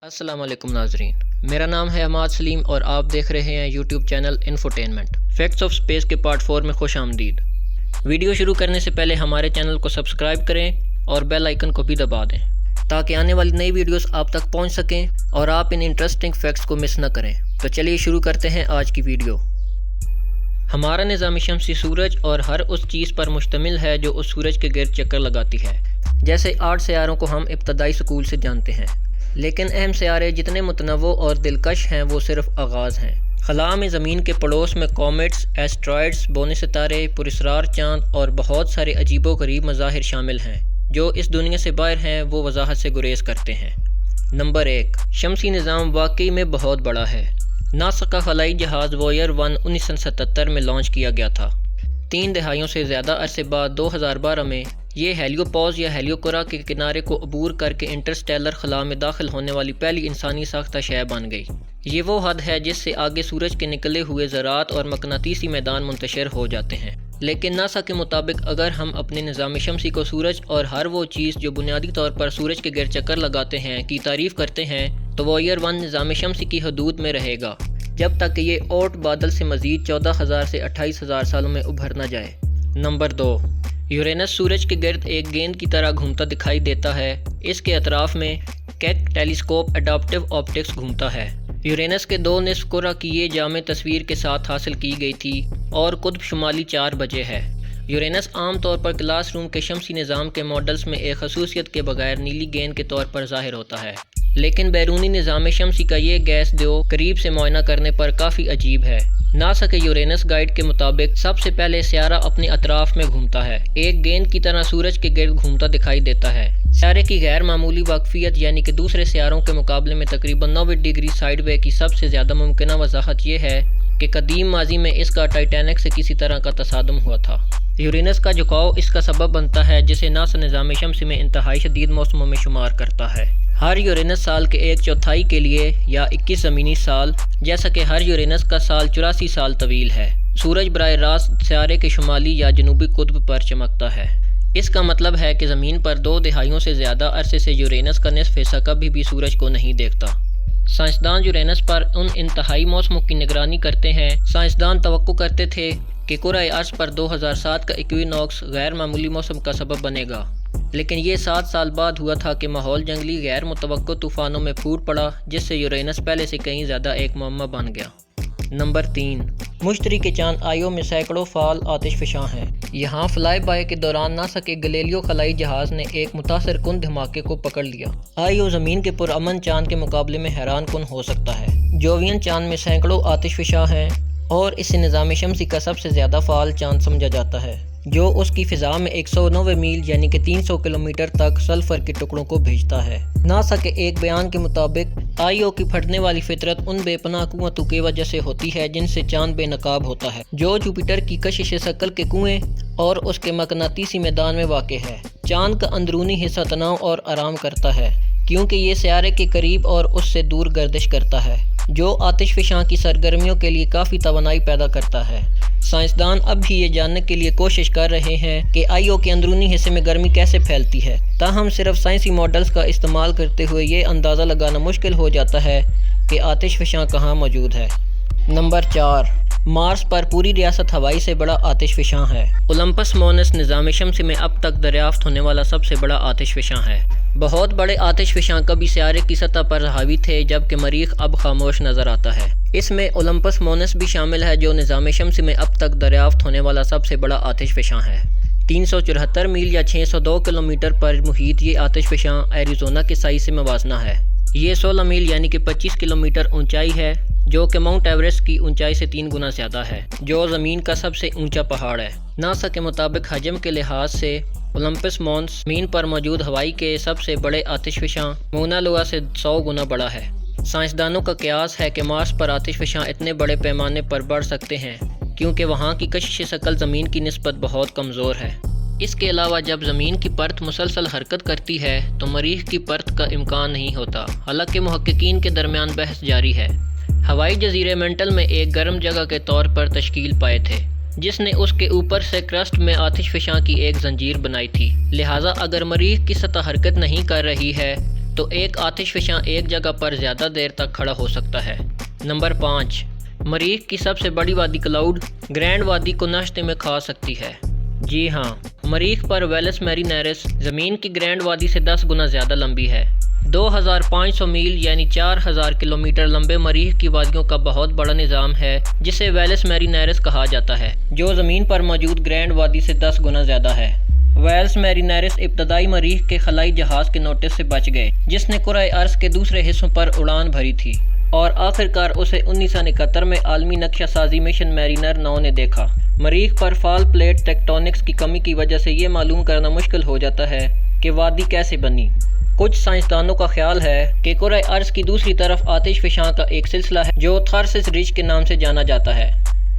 السلام علیکم ناظرین، میرا نام ہے عماد سلیم اور آپ دیکھ رہے ہیں YouTube channel infotainment facts of space کے پارٹ 4 میں خوش آمدید۔ ویڈیو شروع کرنے سے پہلے ہمارے چینل کو سبسکرائب کریں اور بیل آئیکن کو بھی دبا دیں تاکہ آنے والی نئی ویڈیوز آپ تک پہنچ سکیں اور آپ ان انٹرسٹنگ فیکٹس کو مس نہ کریں۔ تو چلیے شروع کرتے ہیں آج کی ویڈیو۔ ہمارا نظام شمسی سورج اور ہر اس چیز پر مشتمل ہے جو اس سورج کے گرد چکر لگاتی ہے۔ جیسے 8 سیاروں کو ہم ابتدائی سکول سے جانتے ہیں، لیکن اہم سیارے جتنے متنوع اور دلکش ہیں وہ صرف آغاز ہیں۔ خلا میں زمین کے پڑوس میں کومیٹس، ایسٹرائڈز، بونے ستارے، پراسرار چاند اور بہت سارے عجیب و غریب مظاہر شامل ہیں جو اس دنیا سے باہر ہیں، وہ وضاحت سے گریز کرتے ہیں۔ نمبر 1، شمسی نظام واقعی میں بہت بڑا ہے۔ ناسا کا خلائی جہاز وویئر 1 1977 میں لانچ کیا گیا تھا۔ 3 دہائیوں سے زیادہ عرصے بعد 2012 میں یہ ہیلیوپوز یا ہیلیوکورا کے کنارے کو عبور کر کے انٹرسٹیلر خلا میں داخل ہونے والی پہلی انسانی ساختہ شے بن گئی۔ یہ وہ حد ہے جس سے آگے سورج کے نکلے ہوئے ذرات اور مقناطیسی میدان منتشر ہو جاتے ہیں۔ لیکن ناسا کے مطابق اگر ہم اپنے نظام شمسی کو سورج اور ہر وہ چیز جو بنیادی طور پر سورج کے گرد چکر لگاتے ہیں کی تعریف کرتے ہیں تو وویئر 1 نظام شمسی کی حدود میں رہے گا جب تک کہ یہ اوٹ بادل سے مزید 14,000 سے 28,000 سالوں میں ابھر نہ جائے۔ نمبر 2، یورینس سورج کے گرد ایک گیند کی طرح گھومتا دکھائی دیتا ہے۔ اس کے اطراف میں کیک ٹیلیسکوپ اڈاپٹیو آپٹکس گھومتا ہے۔ یورینس کے 2 نصف کرہ کی یہ جامع تصویر کے ساتھ حاصل کی گئی تھی اور قطب شمالی 4 بجے ہے۔ یورینس عام طور پر کلاس روم کے شمسی نظام کے ماڈلز میں ایک خصوصیت کے بغیر نیلی گیند کے طور پر ظاہر ہوتا ہے، لیکن بیرونی نظام شمسی کا یہ گیس دیو قریب سے معائنہ کرنے پر کافی عجیب ہے۔ ناسا کے یورینس گائیڈ کے مطابق سب سے پہلے سیارہ اپنے اطراف میں گھومتا ہے، ایک گیند کی طرح سورج کے گرد گھومتا دکھائی دیتا ہے۔ سیارے کی غیر معمولی واقفیت یعنی کہ دوسرے سیاروں کے مقابلے میں تقریباً 90 ڈگری سائیڈ وے کی سب سے زیادہ ممکنہ وضاحت یہ ہے کہ قدیم ماضی میں اس کا ٹائٹینک سے کسی طرح کا تصادم ہوا تھا۔ یورینس کا جھکاؤ اس کا سبب بنتا ہے جسے ناسا نظام شمسی میں انتہائی شدید موسموں میں شمار کرتا ہے۔ ہر یورینس سال کے 1/4 کے لیے یا 21 زمینی سال، جیسا کہ ہر یورینس کا سال 84 سال طویل ہے، سورج براہ راست سیارے کے شمالی یا جنوبی قطب پر چمکتا ہے۔ اس کا مطلب ہے کہ زمین پر 2 دہائیوں سے زیادہ عرصے سے یورینس کا نصف حصہ کبھی بھی سورج کو نہیں دیکھتا۔ سائنسدان یورینس پر ان انتہائی موسموں کی نگرانی کرتے ہیں۔ سائنسدان توقع کرتے تھے کہ کرۂ ارض پر 2007 کا ایکوینوکس غیر معمولی موسم کا سبب بنے گا، لیکن یہ 7 سال بعد ہوا تھا کہ ماحول جنگلی غیر متوقع طوفانوں میں پھوٹ پڑا جس سے یورینس پہلے سے کہیں زیادہ ایک معمہ بن گیا۔ نمبر 3، مشتری کے چاند آئیو میں سینکڑوں فعال آتش فشاں ہیں۔ یہاں فلائی بائی کے دوران ناسا کے گلیلیو خلائی جہاز نے ایک متاثر کن دھماکے کو پکڑ لیا۔ آئیو زمین کے پرامن چاند کے مقابلے میں حیران کن ہو سکتا ہے۔ جووین چاند میں سینکڑوں آتش فشاں ہیں اور اسے نظام شمسی کا سب سے زیادہ فعال چاند سمجھا جاتا ہے، جو اس کی فضا میں 190 میل یعنی کہ 300 کلومیٹر تک سلفر کے ٹکڑوں کو بھیجتا ہے۔ ناسا کے ایک بیان کے مطابق آئیو کی پھٹنے والی فطرت ان بے پناہ قوتوں کی وجہ سے ہوتی ہے جن سے چاند بے نقاب ہوتا ہے، جو جوپیٹر کی کشش ثقل کے کنویں اور اس کے مقناطیسی میدان میں واقع ہے۔ چاند کا اندرونی حصہ تناؤ اور آرام کرتا ہے کیونکہ یہ سیارے کے قریب اور اس سے دور گردش کرتا ہے، جو آتش فشاں کی سرگرمیوں کے لیے کافی توانائی پیدا کرتا ہے۔ سائنسدان اب بھی یہ جاننے کے لیے کوشش کر رہے ہیں کہ آئیو کے اندرونی حصے میں گرمی کیسے پھیلتی ہے، تاہم صرف سائنسی ماڈلز کا استعمال کرتے ہوئے یہ اندازہ لگانا مشکل ہو جاتا ہے کہ آتش فشاں کہاں موجود ہے۔ نمبر 4، مارس پر پوری ریاست ہوائی سے بڑا آتش فشاں ہے۔ اولمپس مونس نظام شمسی میں اب تک دریافت ہونے والا سب سے بڑا آتش فشاں ہے۔ بہت بڑے آتش فشاں کبھی سیارے کی سطح پر حاوی تھے جبکہ مریخ اب خاموش نظر آتا ہے۔ اس میں اولمپس مونس بھی شامل ہے جو نظام شمسی میں اب تک دریافت ہونے والا سب سے بڑا آتش فشاں ہے۔ 374 میل یا 602 کلومیٹر پر محیط یہ آتش فشاں ایریزونا کے سائز سے موازنہ ہے۔ یہ 16 میل یعنی کہ 25 کلومیٹر اونچائی ہے، جو کہ ماؤنٹ ایوریسٹ کی اونچائی سے 3 گنا زیادہ ہے، جو زمین کا سب سے اونچا پہاڑ ہے۔ ناسا کے مطابق حجم کے لحاظ سے اولمپس مونس زمین پر موجود ہوائی کے سب سے بڑے آتش فشاں مونا لوا سے 100 گنا بڑا ہے۔ سائنسدانوں کا قیاس ہے کہ مارس پر آتش فشاں اتنے بڑے پیمانے پر بڑھ سکتے ہیں کیونکہ وہاں کی کشش ثقل زمین کی نسبت بہت کمزور ہے۔ اس کے علاوہ جب زمین کی پرت مسلسل حرکت کرتی ہے تو مریخ کی پرت کا امکان نہیں ہوتا، حالانکہ محققین کے درمیان بحث جاری ہے۔ ہوائی جزیرے مینٹل میں ایک گرم جگہ کے طور پر تشکیل پائے تھے جس نے اس کے اوپر سے کرسٹ میں آتش فشاں کی ایک زنجیر بنائی تھی، لہٰذا اگر مریخ کی سطح حرکت نہیں کر رہی ہے تو ایک آتش فشاں ایک جگہ پر زیادہ دیر تک کھڑا ہو سکتا ہے۔ نمبر 5، مریخ کی سب سے بڑی وادی کلاؤڈ گرینڈ وادی کو ناشتے میں کھا سکتی ہے۔ جی ہاں، مریخ پر ویلس میرینیرس زمین کی گرینڈ وادی سے 10 گنا زیادہ لمبی ہے۔ 2500 میل یعنی 4000 کلومیٹر لمبے مریخ کی وادیوں کا بہت بڑا نظام ہے جسے ویلس میرینیرس کہا جاتا ہے، جو زمین پر موجود گرینڈ وادی سے 10 گنا زیادہ ہے۔ ویلس میرینیرس ابتدائی مریخ کے خلائی جہاز کے نوٹس سے بچ گئے جس نے کرۂ ارض کے دوسرے حصوں پر اڑان بھری تھی، اور آخرکار اسے 1971 میں عالمی نقشہ سازی مشن میرینر 9 نے دیکھا۔ مریخ پر فال پلیٹ ٹیکٹونکس کی کمی کی وجہ سے یہ معلوم کرنا مشکل ہو جاتا ہے کہ وادی کیسے بنی۔ کچھ سائنسدانوں کا خیال ہے کہ کرۂ ارض کی دوسری طرف آتش فشاں کا ایک سلسلہ ہے جو تھارسس رچ کے نام سے جانا جاتا ہے،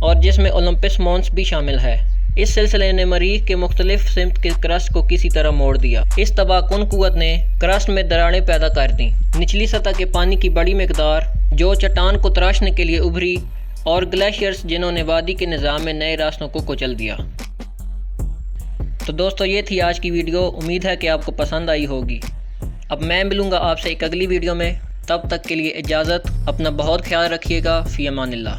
اور جس میں اولمپس مونس بھی شامل ہے۔ اس سلسلے نے مریخ کے مختلف سمت کے کرسٹ کو کسی طرح موڑ دیا۔ اس تباہ کن قوت نے کرسٹ میں دراڑیں پیدا کر دیں۔ نچلی سطح کے پانی کی بڑی مقدار جو چٹان کو تراشنے کے لیے ابھری، اور گلیشیئرز جنہوں نے وادی کے نظام میں نئے راستوں کو کچل دیا۔ تو دوستو، یہ تھی آج کی ویڈیو، امید ہے کہ آپ کو پسند آئی ہوگی۔ اب میں ملوں گا آپ سے ایک اگلی ویڈیو میں، تب تک کے لیے اجازت، اپنا بہت خیال رکھیے گا، فی امان اللہ۔